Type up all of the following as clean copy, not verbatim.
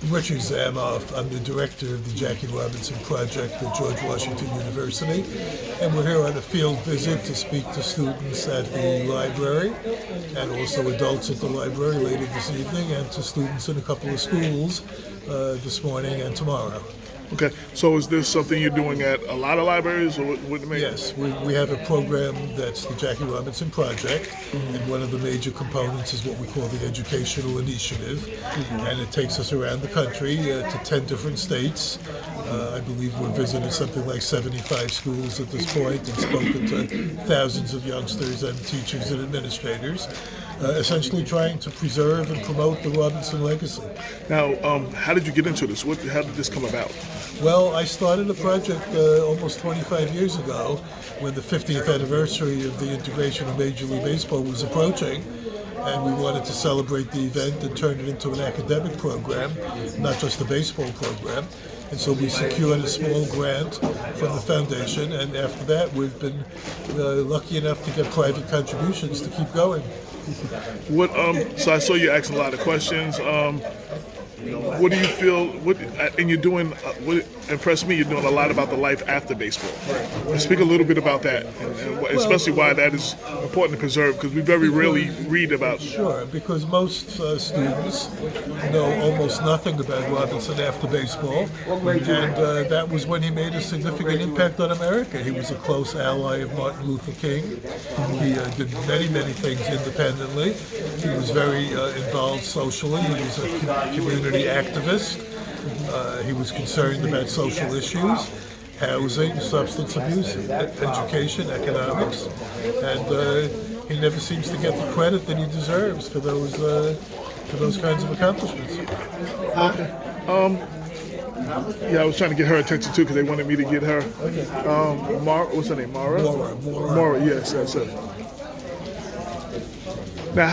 Richard Zamoff. I'm the director of the Jackie Robinson Project at George Washington University, and we're here on a field visit to speak to students at the library and also adults at the library later this evening, and to students in a couple of schools this morning and tomorrow. Okay, so is this something you're doing at a lot of libraries, or what it mean? Yes, we have a program that's the Jackie Robinson Project, and one of the major components is what we call the Educational Initiative, and it takes us around the country to 10 different states. I believe we've visited something like 75 schools at this point and spoken to thousands of youngsters and teachers and administrators, essentially trying to preserve and promote the Robinson legacy. Now, how did you get into this? How did this come about? Well, I started a project almost 25 years ago when the 50th anniversary of the integration of Major League Baseball was approaching, and we wanted to celebrate the event and turn it into an academic program, not just a baseball program. And so we secured a small grant from the foundation, and after that we've been lucky enough to get private contributions to keep going. So I saw you asking a lot of questions. What do you feel? And you're doing? What impressed me? You're doing a lot about the life after baseball. Right. Speak a little bit about that, and especially why that is important to preserve, because we very rarely read about. Sure, because most students know almost nothing about Robinson after baseball, and that was when he made a significant impact on America. He was a close ally of Martin Luther King. He did many things independently. He was very involved socially. He was a community activist. He was concerned about social issues, housing, substance abuse, education, economics, and he never seems to get the credit that he deserves for those kinds of accomplishments. Yeah, I was trying to get her attention too because they wanted me to get her. What's her name? Mara. Mara. Yes. Now,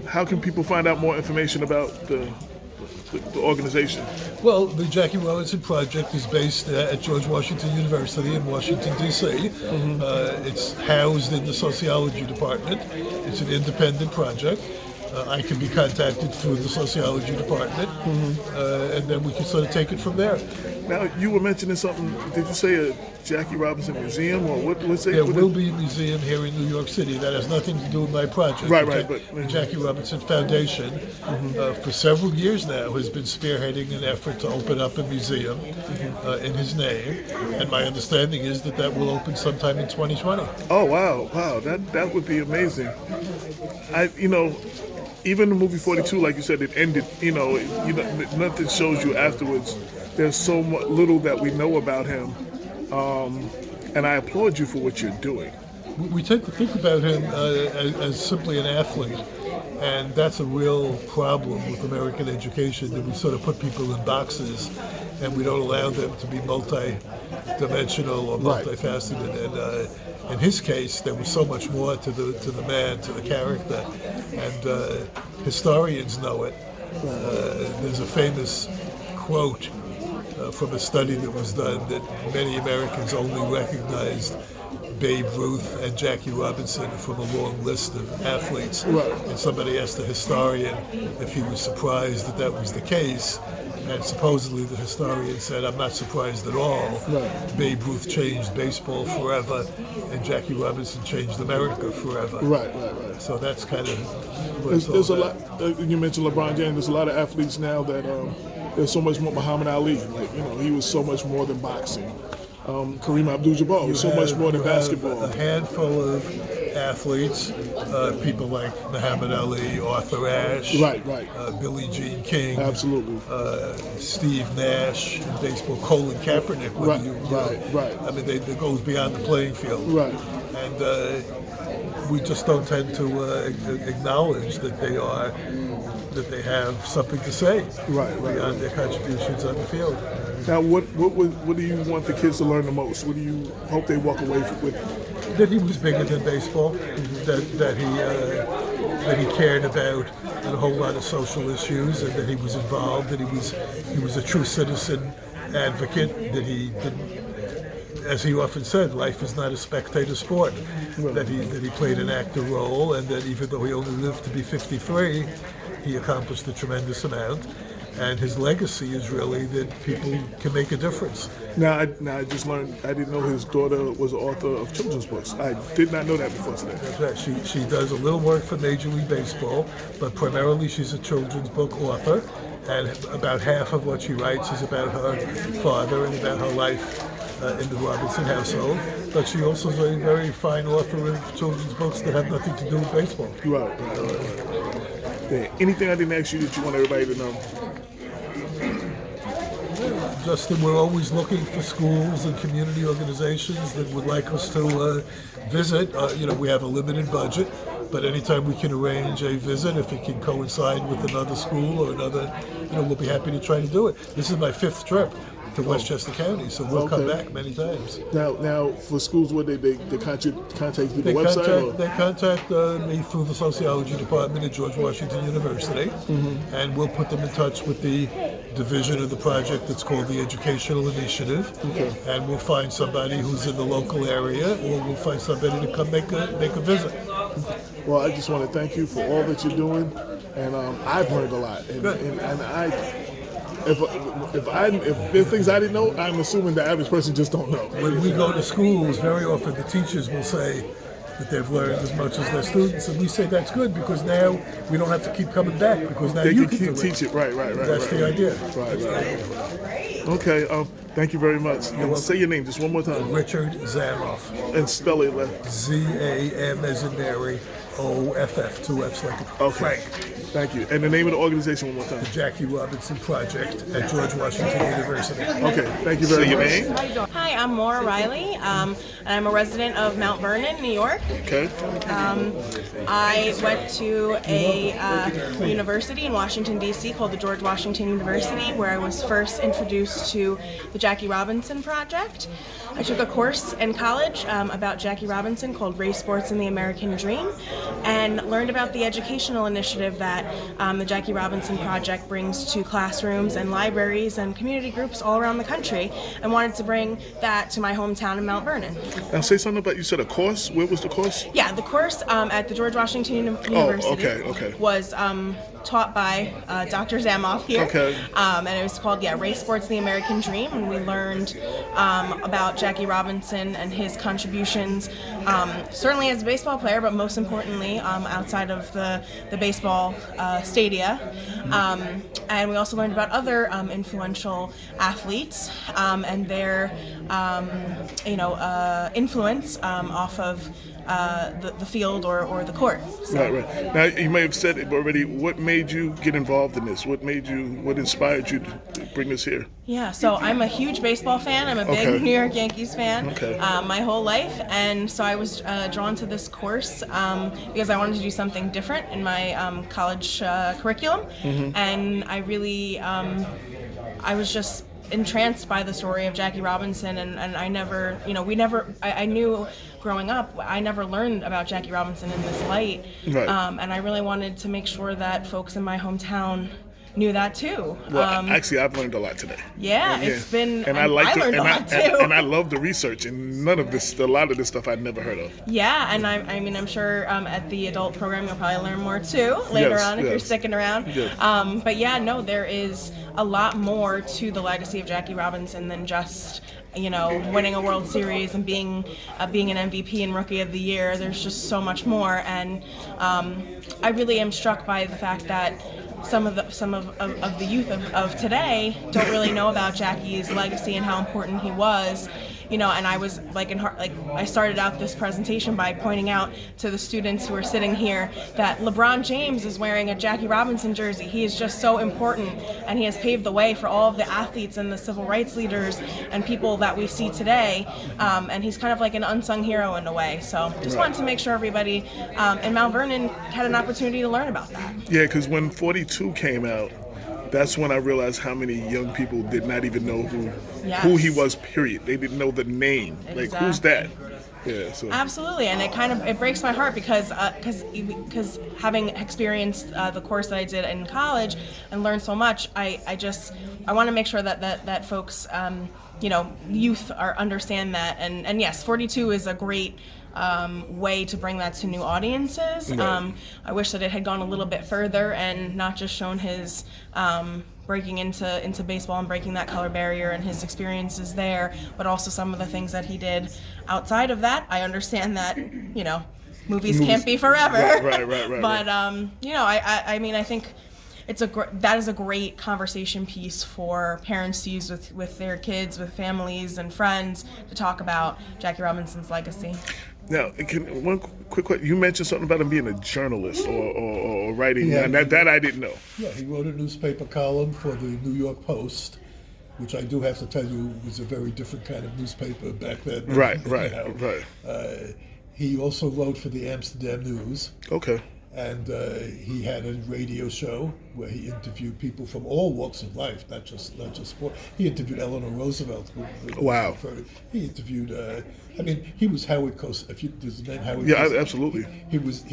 how can people find out more information about the organization? Well, the Jackie Robinson Project is based at George Washington University in Washington, D.C. It's housed in the sociology department. It's an independent project. I can be contacted through the sociology department, and then we can sort of take it from there. Now, you were mentioning something. Did you say a Jackie Robinson Museum, or what? There will be a museum here in New York City. That has nothing to do with my project. Right. The Jackie Robinson Foundation, for several years now, has been spearheading an effort to open up a museum in his name, and my understanding is that will open sometime in 2020. Oh wow, that would be amazing. Even the movie 42, like you said, it ended. Nothing shows you afterwards. There's so little that we know about him, and I applaud you for what you're doing. We tend to think about him as simply an athlete, and that's a real problem with American education, that we sort of put people in boxes, and we don't allow them to be multi-dimensional or multifaceted. And in his case, there was so much more to the man, to the character, and historians know it. There's a famous quote from a study that was done that many Americans only recognized Babe Ruth and Jackie Robinson from a long list of athletes. Right. And somebody asked the historian if he was surprised that was the case. And supposedly the historian said, "I'm not surprised at all. Right. Babe Ruth changed baseball forever, and Jackie Robinson changed America forever." Right. So that's kind of what there's a lot. You mentioned LeBron James. There's a lot of athletes now that there's so much more. Muhammad Ali, he was so much more than boxing. Kareem Abdul-Jabbar was so much more than basketball. A handful of athletes, people like Muhammad Ali, Arthur Ashe, right. Billie Jean King, absolutely, Steve Nash in baseball, Colin Kaepernick. Right. I mean, it goes beyond the playing field. Right. And we just don't tend to acknowledge that they have something to say beyond their contributions on the field. Now, what do you want the kids to learn the most? What do you hope they walk away with? That he was bigger than baseball. That he cared about a whole lot of social issues, and that he was involved. That he was a true citizen advocate. That he didn't, as he often said, life is not a spectator sport. Right. That he played an active role, and that even though he only lived to be 53, he accomplished a tremendous amount. And his legacy is really that people can make a difference. Now I just learned, I didn't know his daughter was the author of children's books. I did not know that before today. That's right. She does a little work for Major League Baseball, but primarily she's a children's book author. And about half of what she writes is about her father and about her life in the Robinson household. But she also is a very fine author of children's books that have nothing to do with baseball. Right. Yeah. Anything I didn't ask you that you want everybody to know? Justin, we're always looking for schools and community organizations that would like us to visit. We have a limited budget, but anytime we can arrange a visit, if it can coincide with another school or another, we'll be happy to try to do it. This is my 5th trip to Westchester County, so we'll come back many times. Now for schools, what they contact you through the website? They contact me through the sociology department at George Washington University, and we'll put them in touch with the division of the project that's called the Educational Initiative, and we'll find somebody who's in the local area, or we'll find somebody to come make a visit. Well, I just want to thank you for all that you're doing, and I've learned a lot, and if there's things I didn't know, I'm assuming the average person just don't know. When we go to schools, very often the teachers will say that they've learned as much as their students, and we say that's good because now we don't have to keep coming back because now you can teach it. Right. That's the idea. Right. Okay. Thank you very much. And say your name just one more time. Richard Zamoff. And spell it. Z-A-M as in Mary, O-F-F, 2 F's like a Frank. Thank you. And the name of the organization one more time. The Jackie Robinson Project at George Washington University. Okay, thank you very much. Your name? Hi, I'm Maura Riley, and I'm a resident of Mount Vernon, New York. Okay. I went to a university in Washington, D.C. called the George Washington University, where I was first introduced to the Jackie Robinson Project. I took a course in college about Jackie Robinson called Race, Sports, and the American Dream, and learned about the educational initiative that the Jackie Robinson Project brings to classrooms and libraries and community groups all around the country, and wanted to bring that to my hometown in Mount Vernon. Now say something about, you said a course? Where was the course? Yeah, the course at the George Washington University was taught by Dr. Zamoff here. Okay. And it was called, Race, Sports, and the American Dream, and we learned about Jackie Robinson and his contributions, certainly as a baseball player, but most importantly outside of the baseball stadia. And we also learned about other influential athletes and their influence off of the field or the court. So. Right. Now, you may have said it already. What made you get involved in this? What inspired you to bring this here? Yeah, so I'm a huge baseball fan. I'm a big New York Yankees fan my whole life. And so I was drawn to this course because I wanted to do something different in my college curriculum. And I really, I was just entranced by the story of Jackie Robinson, and I never, I knew growing up, I never learned about Jackie Robinson in this light, and I really wanted to make sure that folks in my hometown knew that too. Well, actually, I've learned a lot today. It's been, and I learned a lot too. And I love the research, and a lot of this stuff I'd never heard of. Yeah, and I'm sure at the adult program you'll probably learn more too later on if you're sticking around. But there is a lot more to the legacy of Jackie Robinson than just winning a World Series and being an MVP and Rookie of the Year. There's just so much more, and I really am struck by the fact that some of the youth of today don't really know about Jackie's legacy and how important he was. And I was I started out this presentation by pointing out to the students who are sitting here that LeBron James is wearing a Jackie Robinson jersey. He is just so important, and he has paved the way for all of the athletes and the civil rights leaders and people that we see today. And he's kind of like an unsung hero in a way. So just wanted to make sure everybody in Mount Vernon had an opportunity to learn about that. Yeah, because when 42 came out, that's when I realized how many young people did not even know who he was, period. They didn't know the name. Exactly. Like, who's that? Yeah, so. Absolutely, and it breaks my heart because having experienced the course that I did in college and learned so much, I want to make sure that folks, youth understand that, and yes, 42 is a great way to bring that to new audiences. I wish that it had gone a little bit further and not just shown his breaking into baseball and breaking that color barrier and his experiences there, but also some of the things that he did outside of that. I understand that, movies can't be forever. Right. But I mean, I think that is a great conversation piece for parents to use with their kids, with families and friends, to talk about Jackie Robinson's legacy. Now, one quick question. You mentioned something about him being a journalist or writing. Yeah. That I didn't know. Yeah, he wrote a newspaper column for the New York Post, which I do have to tell you was a very different kind of newspaper back then. Right. He also wrote for the Amsterdam News. Okay. And he had a radio show where he interviewed people from all walks of life, not just sport. He interviewed Eleanor Roosevelt. Wow. He interviewed. He was Howard Cosell. Does the name Howard? Yeah, Cosell? Absolutely. He was.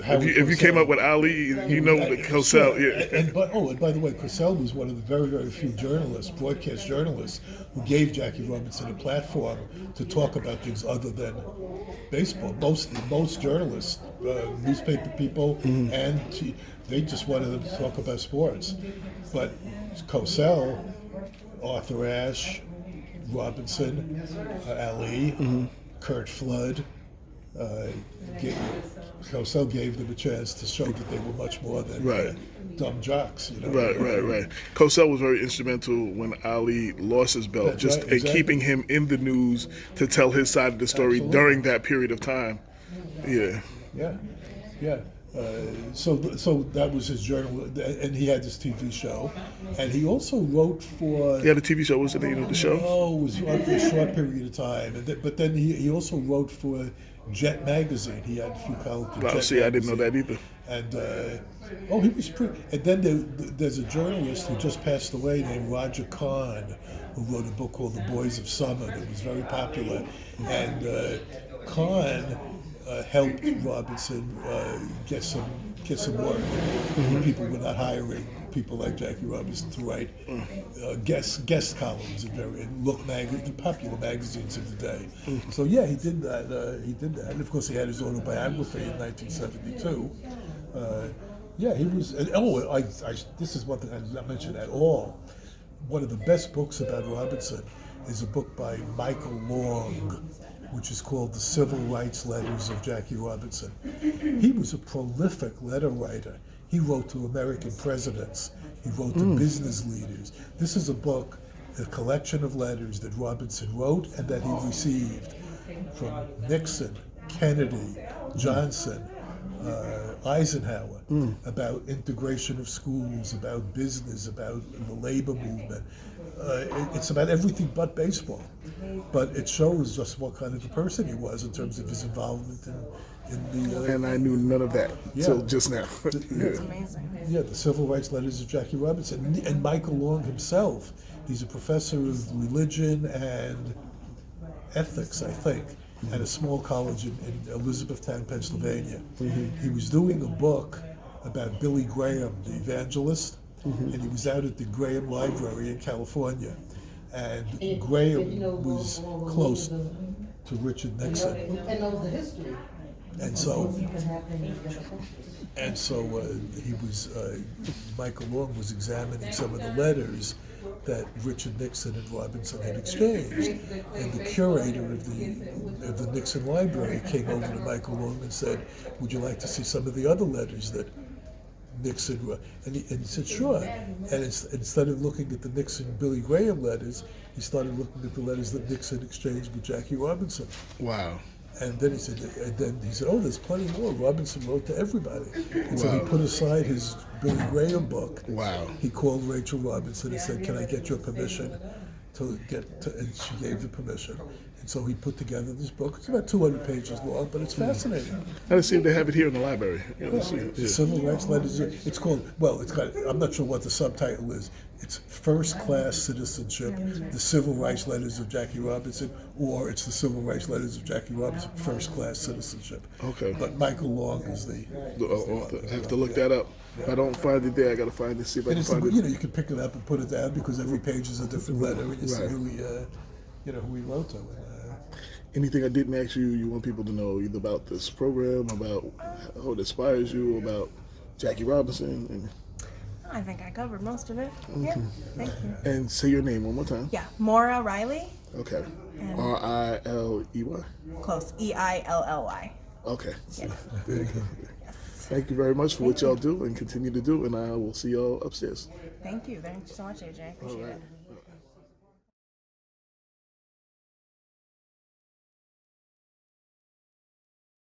Howard if you came up with Ali, Cosell. Yeah. And by the way, Cosell was one of the very, very few journalists, broadcast journalists, who gave Jackie Robinson a platform to talk about things other than baseball. Most journalists, newspaper people, and they just wanted them to talk about sports. But Cosell, Arthur Ashe, Robinson, Ali, Kurt Flood, Cosell gave them a chance to show that they were much more than dumb jocks. Right. Cosell was very instrumental when Ali lost his belt, keeping him in the news to tell his side of the story during that period of time. Yeah. So that was his journal, and he had this TV show, and he also wrote for. He had a TV show. What was the name of the show? Oh, it was for a short period of time, but then he also wrote for Jet magazine. He had a few columns for Jet magazine. I didn't know that either. And he was pretty. And then there's a journalist who just passed away named Roger Kahn, who wrote a book called The Boys of Summer that was very popular, and Kahn helped Robinson get some work. People were not hiring people like Jackie Robinson to write guest columns in the popular magazines of the day. So yeah, he did that. And of course, he had his autobiography in 1972. He was. This is one thing I did not mention at all. One of the best books about Robinson is a book by Michael Long, which is called The Civil Rights Letters of Jackie Robinson. He was a prolific letter writer. He wrote to American presidents. He wrote to business leaders. This is a book, a collection of letters that Robinson wrote and that he received from Nixon, Kennedy, Johnson, Eisenhower, about integration of schools, about business, about the labor movement. It's about everything but baseball, but it shows just what kind of a person he was in terms of his involvement in the. And I knew none of that until just now. That's amazing. Yeah, the Civil Rights Letters of Jackie Robinson, and Michael Long himself. He's a professor of religion and ethics, I think, at a small college in Elizabethtown, Pennsylvania. He was doing a book about Billy Graham, the evangelist. And he was out at the Graham Library in California, and Graham was close to Richard Nixon, and so he was. Michael Long was examining some of the letters that Richard Nixon and Robinson had exchanged, and the curator of the Nixon Library came over to Michael Long and said, "Would you like to see some of the other letters that Nixon wrote?" And he said, "Sure." And instead of looking at the Nixon-Billy Graham letters, he started looking at the letters that Nixon exchanged with Jackie Robinson. Wow. And then he said, "Oh, there's plenty more. Robinson wrote to everybody." And so he put aside his Billy Graham book. Wow. He called Rachel Robinson and said, "Can I get your permission to get to?" And she gave the permission. And so he put together this book. It's about 200 pages long, but it's fascinating. I see if they have it here in the library. The Civil Rights Letters. It's called. I'm not sure what the subtitle is. It's First Class Citizenship: The Civil Rights Letters of Jackie Robinson, or it's The Civil Rights Letters of Jackie Robinson: First Class Citizenship. Okay. But Michael Long is the author. I have to look that up. If I don't find it there, I got to find it. See if I can find it. You can pick it up and put it down because every page is a different letter, and you see who he wrote to. Anything I didn't ask you, you want people to know either about this program, about how it inspires you, about Jackie Robinson? I think I covered most of it. Yeah, thank you. And say your name one more time. Yeah, Maura Riley. Okay. And Riley. close. EILLY. Okay. Yeah. There you go. Thank you very much for what y'all do and continue to do, and I will see y'all upstairs. Thank you. Thank you so much, AJ. Appreciate it.